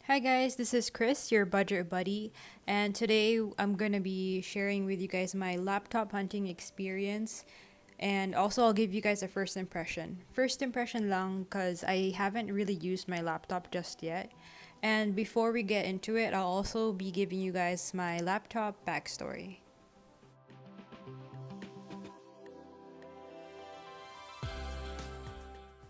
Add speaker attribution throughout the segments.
Speaker 1: Hi guys, this is Chris, your budget buddy, and today I'm gonna be sharing with you guys my laptop hunting experience, and also I'll give you guys a first impression. First impression lang, cause I haven't really used my laptop just yet. And before we get into it, I'll also be giving you guys my laptop backstory.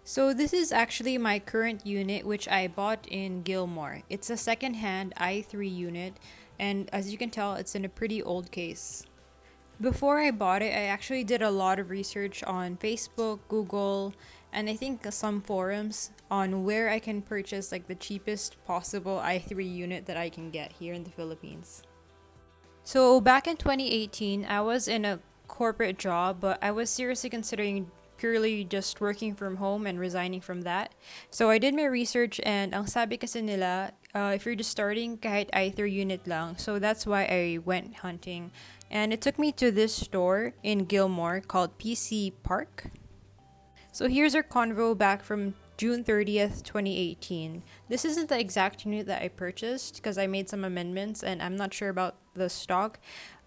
Speaker 1: So this is actually my current unit, which I bought in Gilmore. It's a second-hand i3 unit, and as you can tell, it's in a pretty old case. Before I bought it, I actually did a lot of research on Facebook, Google, and I think some forums on where I can purchase like the cheapest possible i3 unit that I can get here in the Philippines. So back in 2018, I was in a corporate job, but I was seriously considering purely just working from home and resigning from that. So I did my research and ang sabi kasi nila, if you're just starting, kahit i3 unit lang. So that's why I went hunting. And it took me to this store in Gilmore called PC Park. So here's our convo back from June 30th, 2018. This isn't the exact unit that I purchased because I made some amendments and I'm not sure about the stock,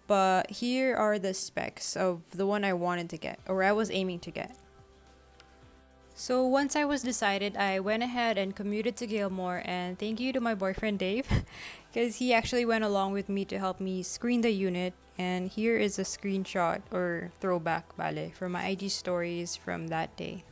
Speaker 1: but here are the specs of the one I wanted to get, or I was aiming to get. So once I was decided, I went ahead and commuted to Gilmore, and thank you to my boyfriend Dave, because he actually went along with me to help me screen the unit. And here is a screenshot or throwback, bale, from my IG stories from that day.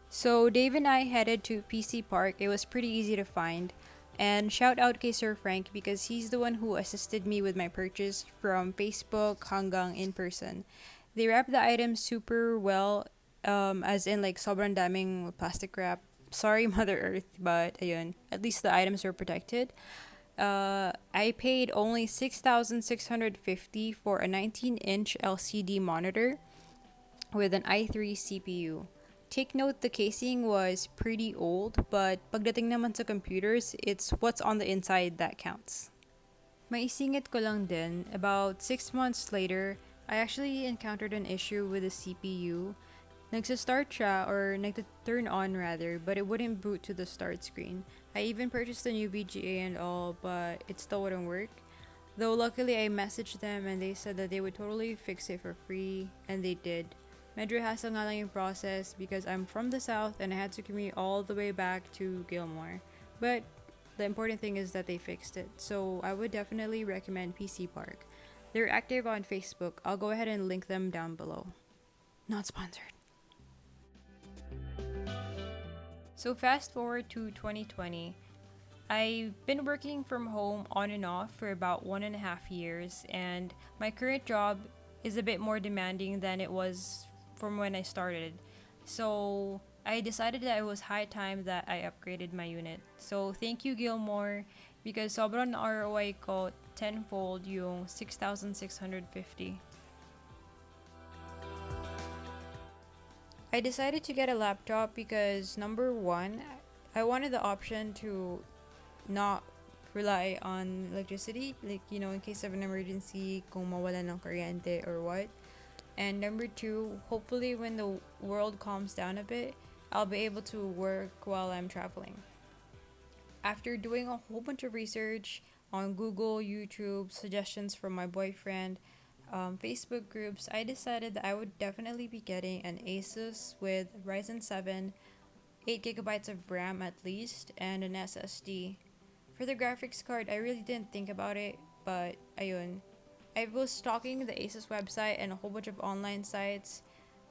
Speaker 1: So Dave and I headed to PC Park. It was pretty easy to find. And shout out kay Sir Frank because he's the one who assisted me with my purchase from Facebook hanggang in person. They wrapped the items super well, as in like sobrang daming plastic wrap. Sorry Mother Earth, but ayun, at least the items were protected. I paid only 6,650 for a 19-inch LCD monitor with an i3 CPU. Take note the casing was pretty old, but pagdating naman sa computers, it's what's on the inside that counts. Maisingit ko lang din, about 6 months later, I actually encountered an issue with the CPU. Nagsa-start siya, or nagta-turn on rather, but it wouldn't boot to the start screen. I even purchased a new VGA and all, but it still wouldn't work. Though luckily I messaged them and they said that they would totally fix it for free, and they did. Medyo hassle nga lang yung process because I'm from the south and I had to commute all the way back to Gilmore. But the important thing is that they fixed it, so I would definitely recommend PC Park. They're active on Facebook. I'll go ahead and link them down below. Not sponsored. So fast forward to 2020. I've been working from home on and off for about 1.5 years, and my current job is a bit more demanding than it was from when I started. So I decided that it was high time that I upgraded my unit. So thank you Gilmore because sobrang ROI ko tenfold yung 6,650. I decided to get a laptop because number one, I wanted the option to not rely on electricity, like in case of an emergency, kung mawala ng kuryente or what. And number two, hopefully when the world calms down a bit, I'll be able to work while I'm traveling. After doing a whole bunch of research on Google, YouTube, suggestions from my boyfriend, Facebook groups, I decided that I would definitely be getting an ASUS with Ryzen 7, 8 gigabytes of RAM at least, and an SSD. For the graphics card, I really didn't think about it, but ayun. I was stalking the ASUS website and a whole bunch of online sites,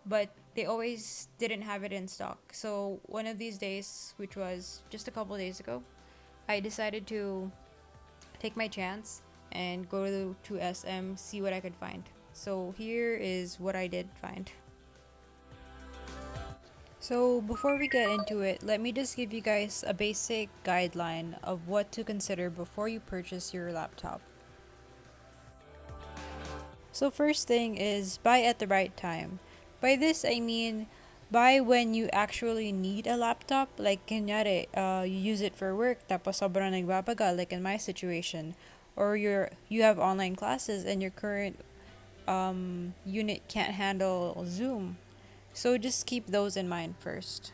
Speaker 1: but they always didn't have it in stock. So one of these days, which was just a couple days ago, I decided to take my chance and go to SM, see what I could find. So here is what I did find. So before we get into it, let me just give you guys a basic guideline of what to consider before you purchase your laptop. So first thing is buy at the right time. By this I mean buy when you actually need a laptop. Like kunyari, you use it for work tapos sobrang nagbabagal, like in my situation. Or you have online classes and your current unit can't handle Zoom. So just keep those in mind first.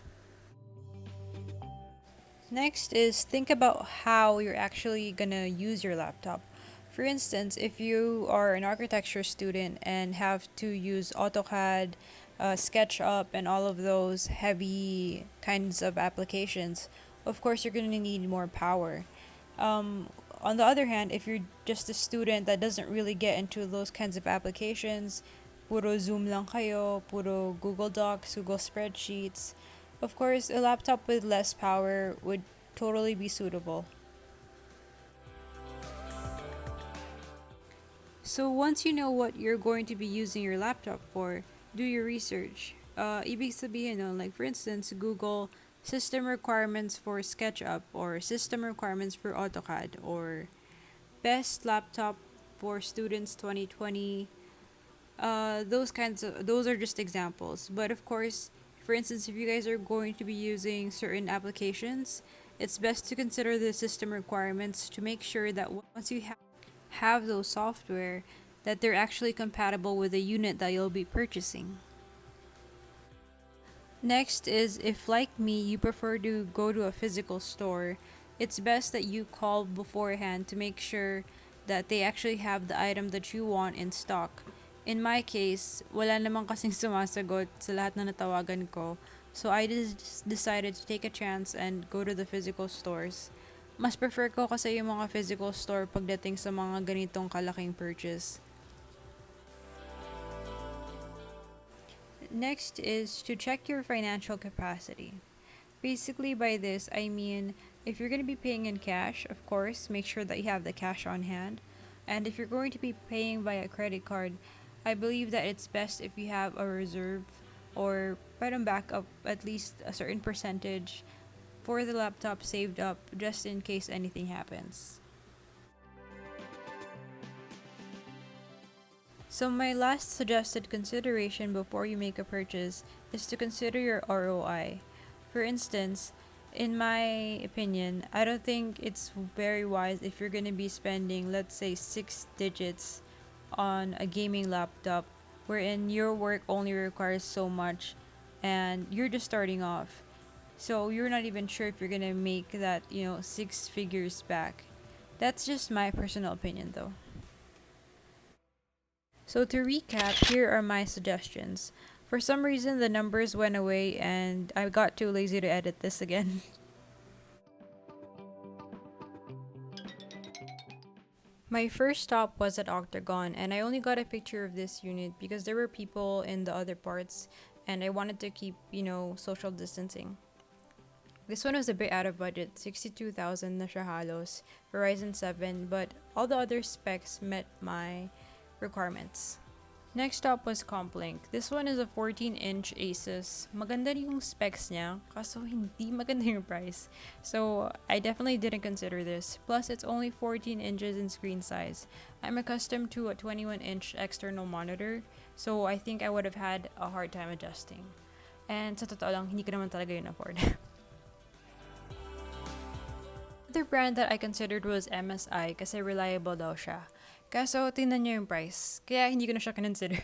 Speaker 1: Next is think about how you're actually gonna use your laptop. For instance, if you are an architecture student and have to use AutoCAD, SketchUp, and all of those heavy kinds of applications, of course you're gonna need more power. Um, on the other hand, if you're just a student that doesn't really get into those kinds of applications, puro Zoom lang kayo, puro Google Docs, Google Spreadsheets, of course, a laptop with less power would totally be suitable. So once you know what you're going to be using your laptop for, do your research. Ibig sabihin, no, like for instance, Google system requirements for SketchUp or system requirements for AutoCAD or best laptop for students 2020. Those are just examples. But of course, for instance, if you guys are going to be using certain applications, it's best to consider the system requirements to make sure that once you have those software, that they're actually compatible with the unit that you'll be purchasing. Next is if, like me, you prefer to go to a physical store, it's best that you call beforehand to make sure that they actually have the item that you want in stock. In my case, wala namang kasing sumasagot sa lahat na natawagan ko, so I just decided to take a chance and go to the physical stores. Mas prefer ko kasi yung mga physical store pagdating sa mga ganitong kalaking purchase. Next is to check your financial capacity. Basically, by this, I mean if you're going to be paying in cash, of course, make sure that you have the cash on hand. And if you're going to be paying via credit card, I believe that it's best if you have a reserve or parang backup at least a certain percentage for the laptop saved up just in case anything happens. So my last suggested consideration before you make a purchase is to consider your ROI. For instance, in my opinion, I don't think it's very wise if you're going to be spending, let's say, 6 digits on a gaming laptop wherein your work only requires so much and you're just starting off. So you're not even sure if you're going to make that, 6 figures back. That's just my personal opinion though. So to recap, here are my suggestions. For some reason, the numbers went away and I got too lazy to edit this again. My first stop was at Octagon, and I only got a picture of this unit because there were people in the other parts and I wanted to keep, social distancing. This one was a bit out of budget, 62,000 na siya halos for Ryzen 7, but all the other specs met my requirements. Next up was Complink. This one is a 14-inch ASUS. Maganda yung specs niya, kaso hindi maganda yung price. So I definitely didn't consider this. Plus, it's only 14 inches in screen size. I'm accustomed to a 21-inch external monitor, so I think I would have had a hard time adjusting. And sa totoo lang, hindi ko naman talaga yun afford. Another brand that I considered was MSI kasi reliable daw siya. Kaso, tingnan niyo yung price. Kaya hindi ko na siya consider.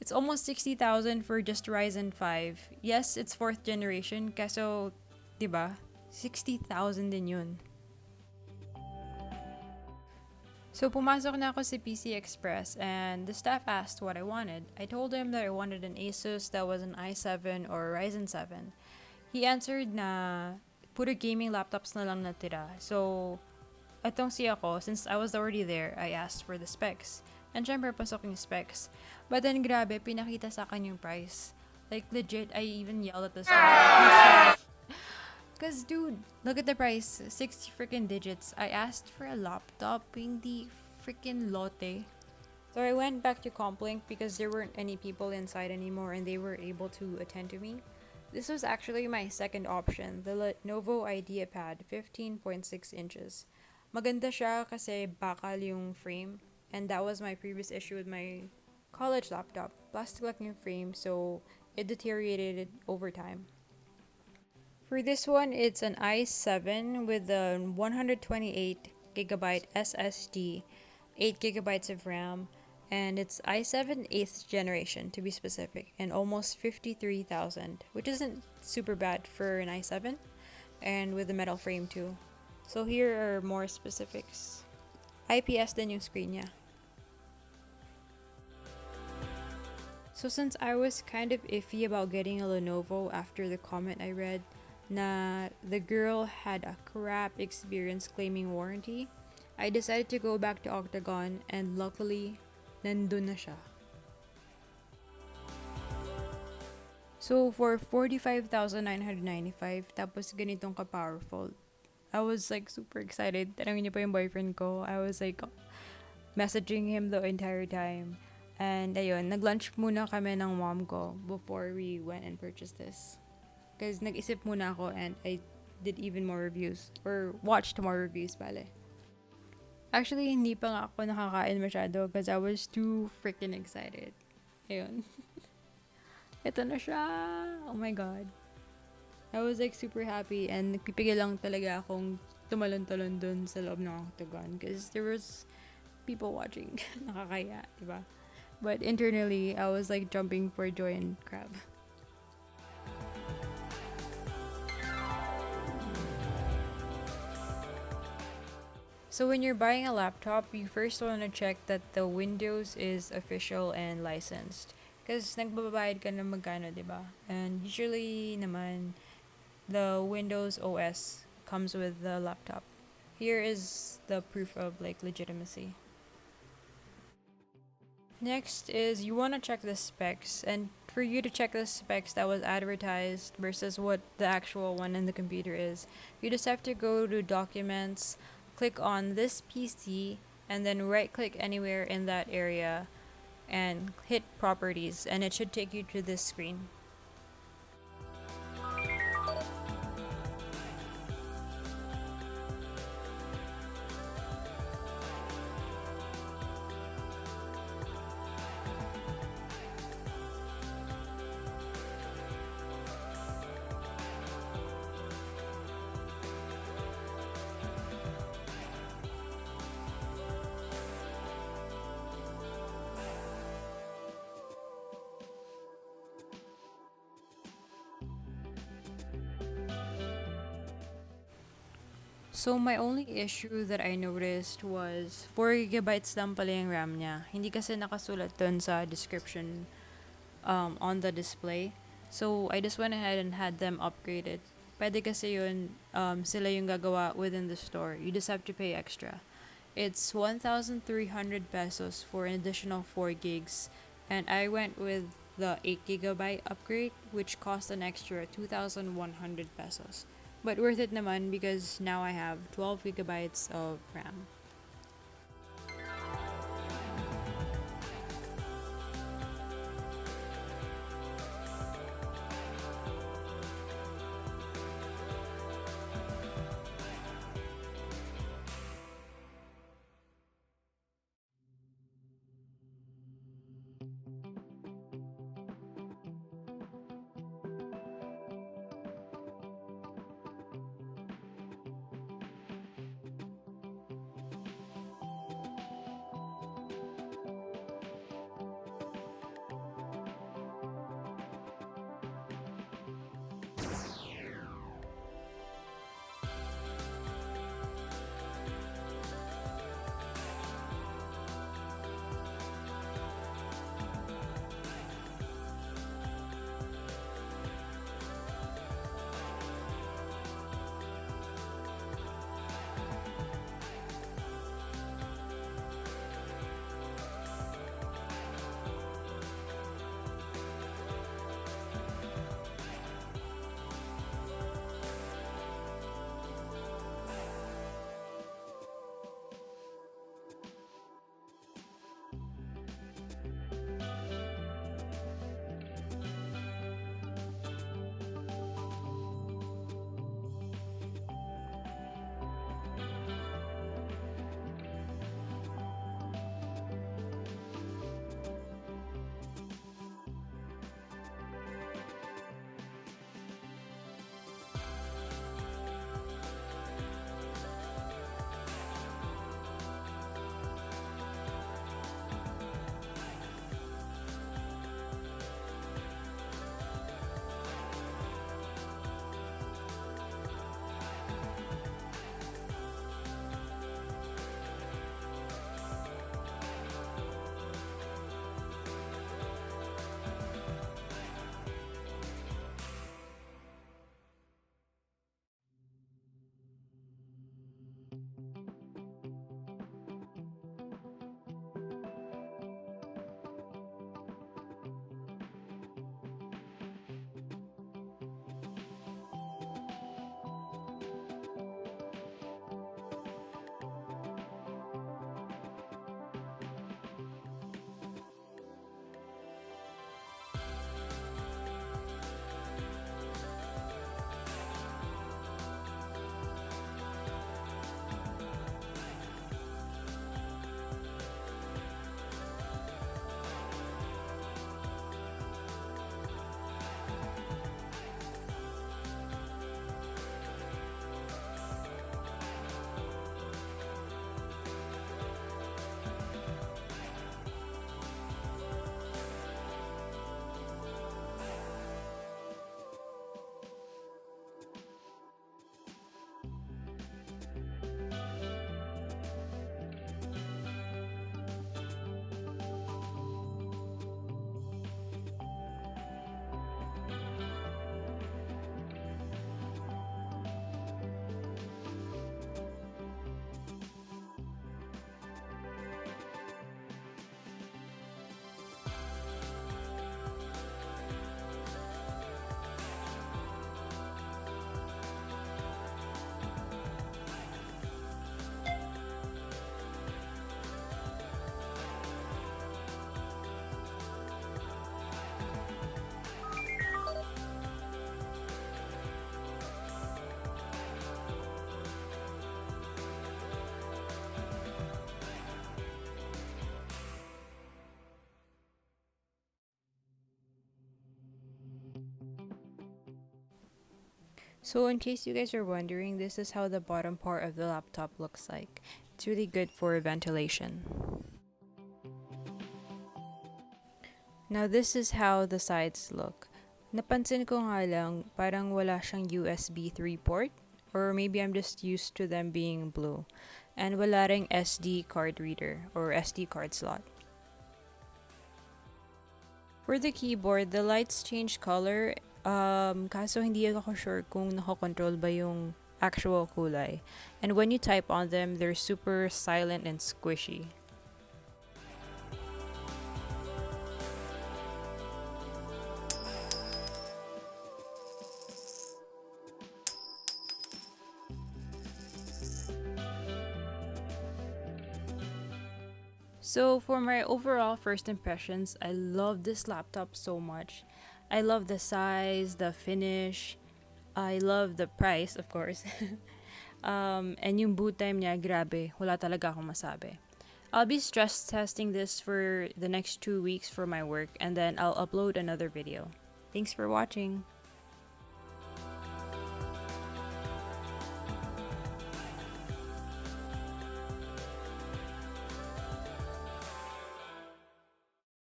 Speaker 1: It's almost 60,000 for just Ryzen 5. Yes, it's 4th generation. Kaso, diba? 60,000 din yun. So, pumasok na ako sa PC Express and the staff asked what I wanted. I told him that I wanted an ASUS that was an i7 or Ryzen 7. He answered na puro gaming laptops na lang natira. So, atong si ako, since I was already there, I asked for the specs. And syempre, pasok yung specs. But then, grabe, pinakita sa akin yung price. Like, legit, I even yelled at the staff. Cause, dude, look at the price. 60 freaking digits. I asked for a laptop, hindi freaking lote. So I went back to Complink because there weren't any people inside anymore and they were able to attend to me. This was actually my second option, the Lenovo IdeaPad 15.6 inches. Maganda siya kasi bakal yung frame, and that was my previous issue with my college laptop. Plastic like yung frame, so it deteriorated over time. For this one, it's an i7 with a 128GB SSD, 8GB of RAM, and it's i7 8th generation to be specific, and almost 53,000, which isn't super bad for an i7. and with the metal frame too. So here are more specifics. IPS din yung screen niya. So since I was kind of iffy about getting a Lenovo after the comment I read na the girl had a crap experience claiming warranty, I decided to go back to Octagon and luckily, nandun na siya. So for 45,995 tapos ganitong ka-powerful, I was like super excited. Tanungin niya pa yung boyfriend ko. I was like messaging him the entire time. And ayun, nag-lunch muna kami ng mom ko before we went and purchased this. Because nag-isip muna ako and I did even more reviews. Or watched more reviews pala. Actually, hindi pa nga ako nakakain masyado because I was too freaking excited. Ayun. Ito na siya! Oh my god. I was like super happy and nagpipigil lang talaga akong tumalon-talon dun sa loob ng Octagon because there was people watching. Nakakaya, diba? But internally, I was like jumping for joy and crab. So when you're buying a laptop, you first want to check that the Windows is official and licensed. Because nagbabayad ka na magkano, diba? And usually naman, the Windows OS comes with the laptop. Here is the proof of like legitimacy. Next is you want to check the specs, and for you to check the specs that was advertised versus what the actual one in the computer is, you just have to go to Documents, click on this PC, and then right click anywhere in that area and hit Properties, and it should take you to this screen. So my only issue that I noticed was 4 GB lang pala yung RAM niya. Hindi kasi nakasulat dun sa description on the display. So I just went ahead and had them upgraded. Pwede kasi yun, sila yung gagawa within the store. You just have to pay extra. It's 1,300 pesos for an additional 4 gigs. And I went with the 8 GB upgrade, which cost an extra 2,100 pesos. But worth it naman because now I have 12 GB of RAM. So in case you guys are wondering, this is how the bottom part of the laptop looks like. It's really good for ventilation. Now this is how the sides look. Napansin ko nga lang, parang wala siyang USB 3 port. Or maybe I'm just used to them being blue. And wala ring SD card reader or SD card slot. For the keyboard, the lights change color. Kaso hindi ako sure kung nakakontrol ba yung actual kulay. And when you type on them, they're super silent and squishy. So for my overall first impressions, I love this laptop so much. I love the size, the finish. I love the price, of course. And yung boot time niya, grabe. Wala talaga akong masabi. I'll be stress testing this for the next 2 weeks for my work, and then I'll upload another video. Thanks for watching.